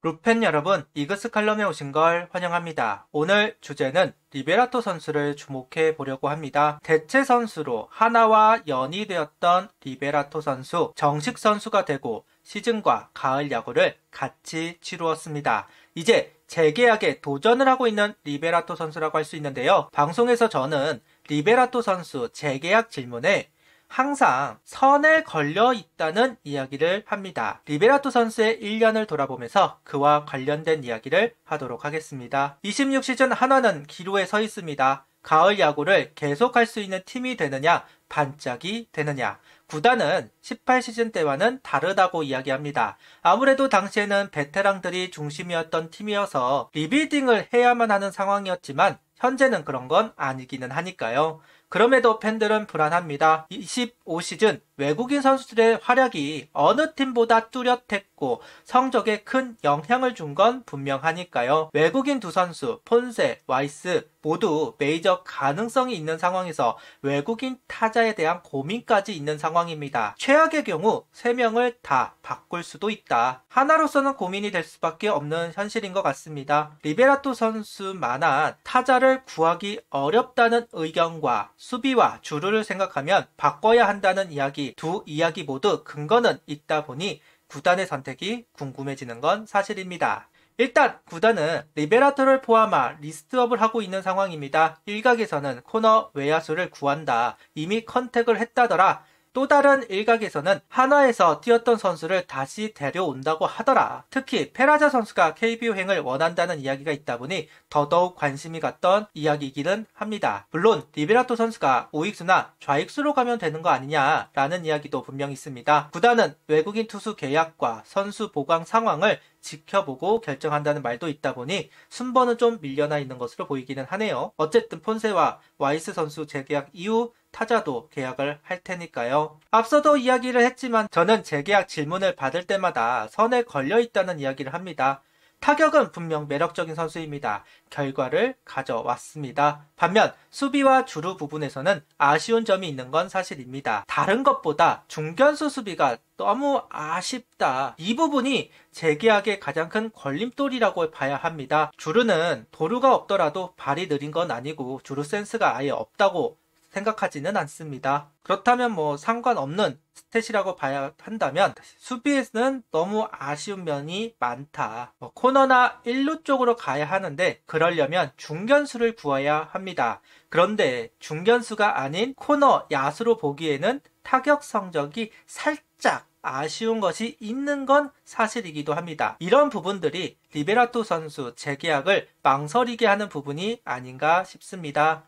루펜 여러분, 이그스 칼럼에 오신 걸 환영합니다. 오늘 주제는 리베라토 선수를 주목해 보려고 합니다. 대체 선수로 하나와 연이 되었던 리베라토 선수, 정식 선수가 되고 시즌과 가을 야구를 같이 치루었습니다. 이제 재계약에 도전을 하고 있는 리베라토 선수라고 할 수 있는데요. 방송에서 저는 리베라토 선수 재계약 질문에 항상 선에 걸려 있다는 이야기를 합니다. 리베라토 선수의 1년을 돌아보면서 그와 관련된 이야기를 하도록 하겠습니다. 26시즌 한화는 기로에 서 있습니다. 가을 야구를 계속할 수 있는 팀이 되느냐, 반짝이 되느냐. 구단은 18시즌 때와는 다르다고 이야기합니다. 아무래도 당시에는 베테랑들이 중심이었던 팀이어서 리빌딩을 해야만 하는 상황이었지만 현재는 그런 건 아니기는 하니까요. 그럼에도 팬들은 불안합니다. 25시즌 외국인 선수들의 활약이 어느 팀보다 뚜렷했고 성적에 큰 영향을 준 건 분명하니까요. 외국인 두 선수 폰세, 와이스 모두 메이저 가능성이 있는 상황에서 외국인 타자에 대한 고민까지 있는 상황입니다. 최악의 경우 3명을 다 바꿀 수도 있다. 하나로서는 고민이 될 수밖에 없는 현실인 것 같습니다. 리베라토 선수만한 타자를 구하기 어렵다는 의견과 수비와 주루를 생각하면 바꿔야 한다는 이야기, 두 이야기 모두 근거는 있다 보니 구단의 선택이 궁금해지는 건 사실입니다. 일단 구단은 리베라토를 포함한 리스트업을 하고 있는 상황입니다. 일각에서는 코너 외야수를 구한다. 이미 컨택을 했다더라. 또 다른 일각에서는 한화에서 뛰었던 선수를 다시 데려온다고 하더라. 특히 페라자 선수가 KBO행을 원한다는 이야기가 있다 보니 더더욱 관심이 갔던 이야기이기는 합니다. 물론 리베라토 선수가 우익수나 좌익수로 가면 되는 거 아니냐라는 이야기도 분명히 있습니다. 구단은 외국인 투수 계약과 선수 보강 상황을 지켜보고 결정한다는 말도 있다 보니 순번은 좀 밀려나 있는 것으로 보이기는 하네요. 어쨌든 폰세와 와이스 선수 재계약 이후 타자도 계약을 할 테니까요. 앞서도 이야기를 했지만 저는 재계약 질문을 받을 때마다 선에 걸려 있다는 이야기를 합니다. 타격은 분명 매력적인 선수입니다. 결과를 가져왔습니다. 반면 수비와 주루 부분에서는 아쉬운 점이 있는 건 사실입니다. 다른 것보다 중견수 수비가 너무 아쉽다. 이 부분이 재계약의 가장 큰 걸림돌이라고 봐야 합니다. 주루는 도루가 없더라도 발이 느린 건 아니고 주루 센스가 아예 없다고 생각하지는 않습니다. 그렇다면 상관없는 스탯이라고 봐야 한다면 수비에는 너무 아쉬운 면이 많다. 코너나 1루 쪽으로 가야 하는데 그러려면 중견수를 구해야 합니다. 그런데 중견수가 아닌 코너 야수로 보기에는 타격 성적이 살짝 아쉬운 것이 있는 건 사실이기도 합니다. 이런 부분들이 리베라토 선수 재계약을 망설이게 하는 부분이 아닌가 싶습니다.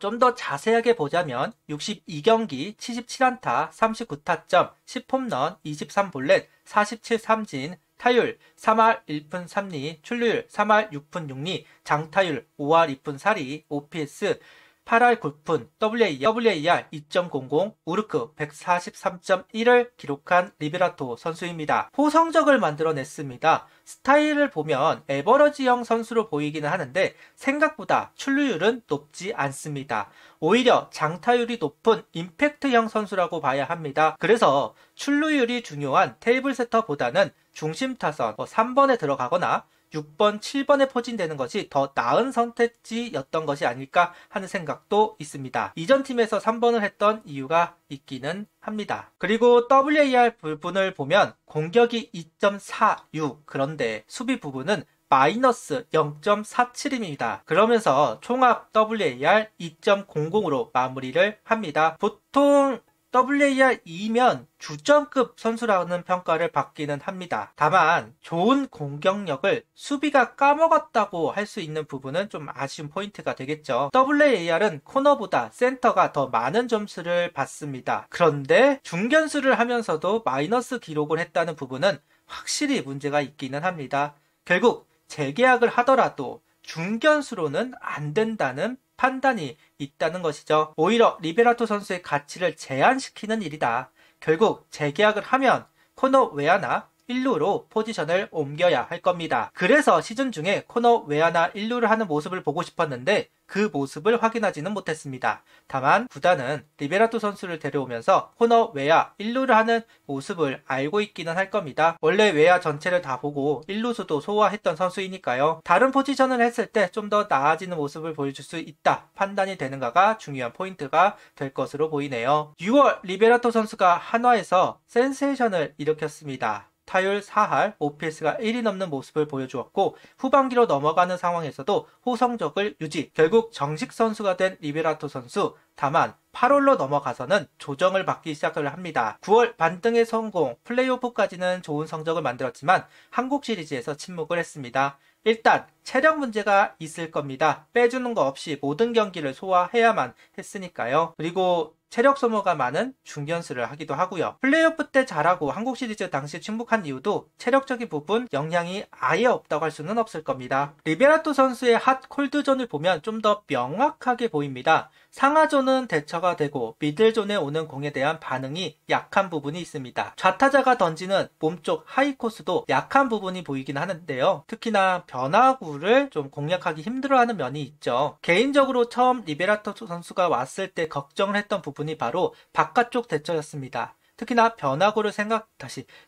좀 더 자세하게 보자면 62경기 77안타 39타점 10홈런 23볼넷 47삼진 타율 3할 1푼 3리 출루율 3할 6푼 6리 장타율 5할 2푼 4리 OPS 8할 9푼 WAR 2.00 우르크 143.1을 기록한 리베라토 선수입니다. 호성적을 만들어냈습니다. 스타일을 보면 에버러지형 선수로 보이기는 하는데 생각보다 출루율은 높지 않습니다. 오히려 장타율이 높은 임팩트형 선수라고 봐야 합니다. 그래서 출루율이 중요한 테이블 세터보다는 중심 타선 3번에 들어가거나 6번, 7번에 포진되는 것이 더 나은 선택지였던 것이 아닐까 하는 생각도 있습니다. 이전 팀에서 3번을 했던 이유가 있기는 합니다. 그리고 WAR 부분을 보면 공격이 2.46 그런데 수비 부분은 마이너스 0.47입니다. 그러면서 총합 WAR 2.00으로 마무리를 합니다. 보통 WAR 2면 주전급 선수라는 평가를 받기는 합니다. 다만 좋은 공격력을 수비가 까먹었다고 할 수 있는 부분은 좀 아쉬운 포인트가 되겠죠. WAR은 코너보다 센터가 더 많은 점수를 받습니다. 그런데 중견수를 하면서도 마이너스 기록을 했다는 부분은 확실히 문제가 있기는 합니다. 결국 재계약을 하더라도 중견수로는 안 된다는 판단이 있다는 것이죠. 오히려 리베라토 선수의 가치를 제한시키는 일이다. 결국 재계약을 하면 코너 외야나 1루로 포지션을 옮겨야 할 겁니다. 그래서 시즌 중에 코너 외야나 1루를 하는 모습을 보고 싶었는데 그 모습을 확인하지는 못했습니다. 다만 구단은 리베라토 선수를 데려오면서 코너 외야 1루를 하는 모습을 알고 있기는 할 겁니다. 원래 외야 전체를 다 보고 1루수도 소화했던 선수이니까요. 다른 포지션을 했을 때 좀 더 나아지는 모습을 보여줄 수 있다 판단이 되는가가 중요한 포인트가 될 것으로 보이네요. 6월 리베라토 선수가 한화에서 센세이션을 일으켰습니다. 타율 4할, OPS가 1이 넘는 모습을 보여주었고 후반기로 넘어가는 상황에서도 호성적을 유지, 결국 정식 선수가 된 리베라토 선수. 다만 8월로 넘어가서는 조정을 받기 시작을 합니다. 9월 반등의 성공, 플레이오프까지는 좋은 성적을 만들었지만 한국 시리즈에서 침묵을 했습니다. 일단 체력 문제가 있을 겁니다. 빼주는 거 없이 모든 경기를 소화해야만 했으니까요. 그리고 체력 소모가 많은 중견수를 하기도 하고요. 플레이오프 때 잘하고 한국 시리즈 당시 침묵한 이유도 체력적인 부분 영향이 아예 없다고 할 수는 없을 겁니다. 리베라토 선수의 핫 콜드존을 보면 좀 더 명확하게 보입니다. 상하존은 대처가 되고 미들존에 오는 공에 대한 반응이 약한 부분이 있습니다. 좌타자가 던지는 몸쪽 하이 코스도 약한 부분이 보이긴 하는데요. 특히나 변화구를 좀 공략하기 힘들어하는 면이 있죠. 개인적으로 처음 리베라토 선수가 왔을 때 걱정을 했던 부분이 바로 바깥쪽 대처였습니다. 특히나 변화구를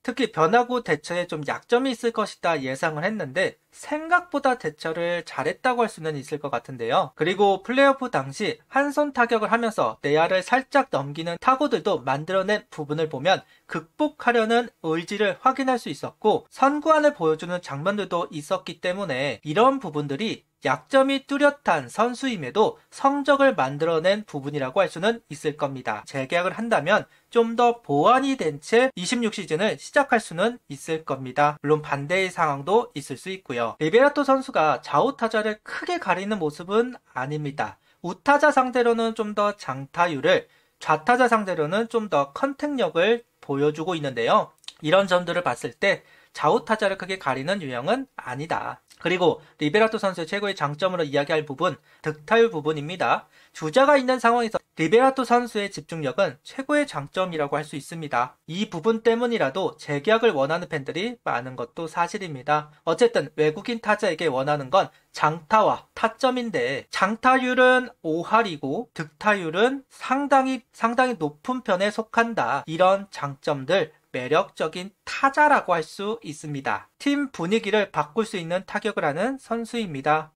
특히 변화구 대처에 좀 약점이 있을 것이다 예상을 했는데 생각보다 대처를 잘했다고 할 수는 있을 것 같은데요. 그리고 플레이오프 당시 한 손 타격을 하면서 내야를 살짝 넘기는 타구들도 만들어낸 부분을 보면 극복하려는 의지를 확인할 수 있었고 선구안을 보여주는 장면들도 있었기 때문에 이런 부분들이 약점이 뚜렷한 선수임에도 성적을 만들어낸 부분이라고 할 수는 있을 겁니다. 재계약을 한다면 좀 더 보완이 된 채 26시즌을 시작할 수는 있을 겁니다. 물론 반대의 상황도 있을 수 있고요. 리베라토 선수가 좌우타자를 크게 가리는 모습은 아닙니다. 우타자 상대로는 좀 더 장타율을, 좌타자 상대로는 좀 더 컨택력을 보여주고 있는데요. 이런 점들을 봤을 때 좌우타자를 크게 가리는 유형은 아니다. 그리고 리베라토 선수의 최고의 장점으로 이야기할 부분, 득타율 부분입니다. 주자가 있는 상황에서 리베라토 선수의 집중력은 최고의 장점이라고 할 수 있습니다. 이 부분 때문이라도 재계약을 원하는 팬들이 많은 것도 사실입니다. 어쨌든 외국인 타자에게 원하는 건 장타와 타점인데 장타율은 5할이고 득타율은 상당히 높은 편에 속한다. 이런 장점들 매력적인 타자라고 할 수 있습니다. 팀 분위기를 바꿀 수 있는 타격을 하는 선수입니다.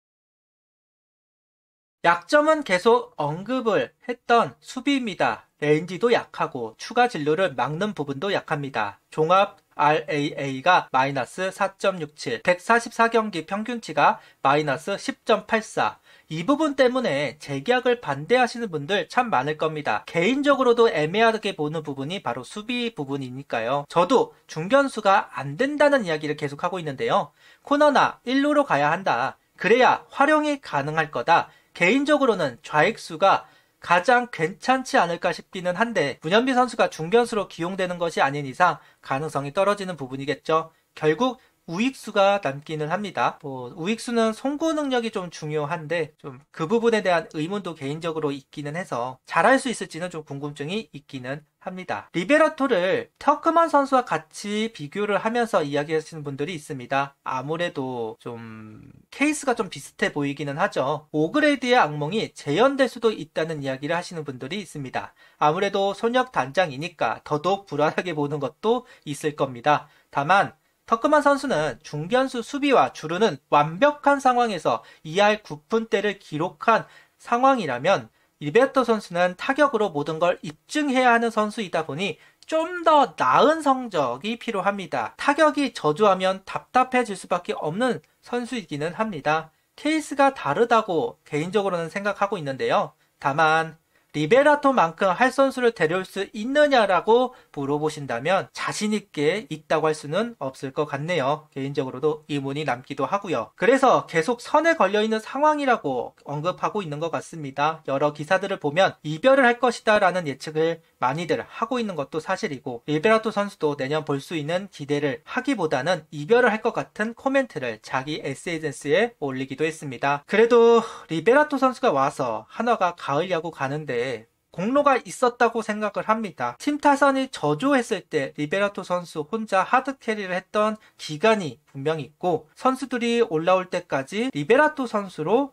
약점은 계속 언급을 했던 수비입니다. 레인지도 약하고 추가 진루를 막는 부분도 약합니다. 종합 RAA가 마이너스 4.67, 144경기 평균치가 마이너스 10.84. 이 부분 때문에 재계약을 반대하시는 분들 참 많을 겁니다. 개인적으로도 애매하게 보는 부분이 바로 수비 부분이니까요. 저도 중견수가 안 된다는 이야기를 계속하고 있는데요. 코너나 1루로 가야 한다. 그래야 활용이 가능할 거다. 개인적으로는 좌익수가 가장 괜찮지 않을까 싶기는 한데 문현빈 선수가 중견수로 기용되는 것이 아닌 이상 가능성이 떨어지는 부분이겠죠. 결국 우익수가 남기는 합니다. 우익수는 송구 능력이 좀 중요한데 좀 그 부분에 대한 의문도 개인적으로 있기는 해서 잘할 수 있을지는 좀 궁금증이 있기는 합니다. 리베라토를 터크만 선수와 같이 비교를 하면서 이야기하시는 분들이 있습니다. 아무래도 좀 케이스가 좀 비슷해 보이기는 하죠. 5그레이드의 악몽이 재현될 수도 있다는 이야기를 하시는 분들이 있습니다. 아무래도 손역 단장이니까 더더욱 불안하게 보는 것도 있을 겁니다. 다만 터크만 선수는 중견수 수비와 주루는 완벽한 상황에서 2할 9푼대를 기록한 상황이라면 리베라토 선수는 타격으로 모든 걸 입증해야 하는 선수이다 보니 좀 더 나은 성적이 필요합니다. 타격이 저조하면 답답해질 수밖에 없는 선수이기는 합니다. 케이스가 다르다고 개인적으로는 생각하고 있는데요. 다만 리베라토만큼 할 선수를 데려올 수 있느냐라고 물어보신다면 자신있게 있다고 할 수는 없을 것 같네요. 개인적으로도 의문이 남기도 하고요. 그래서 계속 선에 걸려있는 상황이라고 언급하고 있는 것 같습니다. 여러 기사들을 보면 이별을 할 것이다 라는 예측을 많이들 하고 있는 것도 사실이고 리베라토 선수도 내년 볼 수 있는 기대를 하기보다는 이별을 할 것 같은 코멘트를 자기 SNS에 올리기도 했습니다. 그래도 리베라토 선수가 와서 한화가 가을 야구 가는데 공로가 있었다고 생각을 합니다. 팀 타선이 저조했을 때 리베라토 선수 혼자 하드 캐리를 했던 기간이 분명히 있고, 선수들이 올라올 때까지 리베라토 선수로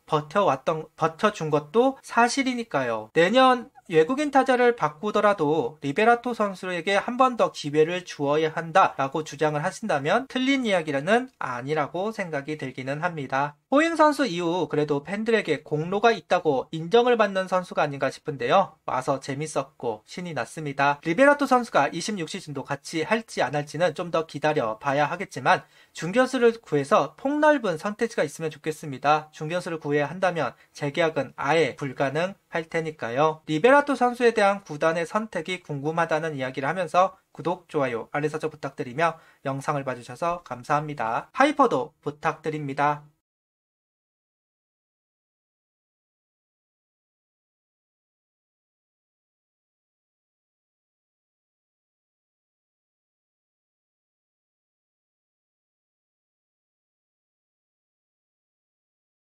버텨준 것도 사실이니까요. 내년 외국인 타자를 바꾸더라도 리베라토 선수에게 한 번 더 기회를 주어야 한다라고 주장을 하신다면 틀린 이야기는 아니라고 생각이 들기는 합니다. 호잉 선수 이후 그래도 팬들에게 공로가 있다고 인정을 받는 선수가 아닌가 싶은데요. 와서 재밌었고 신이 났습니다. 리베라토 선수가 26시즌도 같이 할지 안 할지는 좀 더 기다려 봐야 하겠지만 중견수를 구해서 폭넓은 선택지가 있으면 좋겠습니다. 중견수를 구해야 한다면 재계약은 아예 불가능할 테니까요. 리베라토 선수에 대한 구단의 선택이 궁금하다는 이야기를 하면서 구독, 좋아요, 알림 설정 부탁드리며 영상을 봐주셔서 감사합니다. 하이퍼도 부탁드립니다.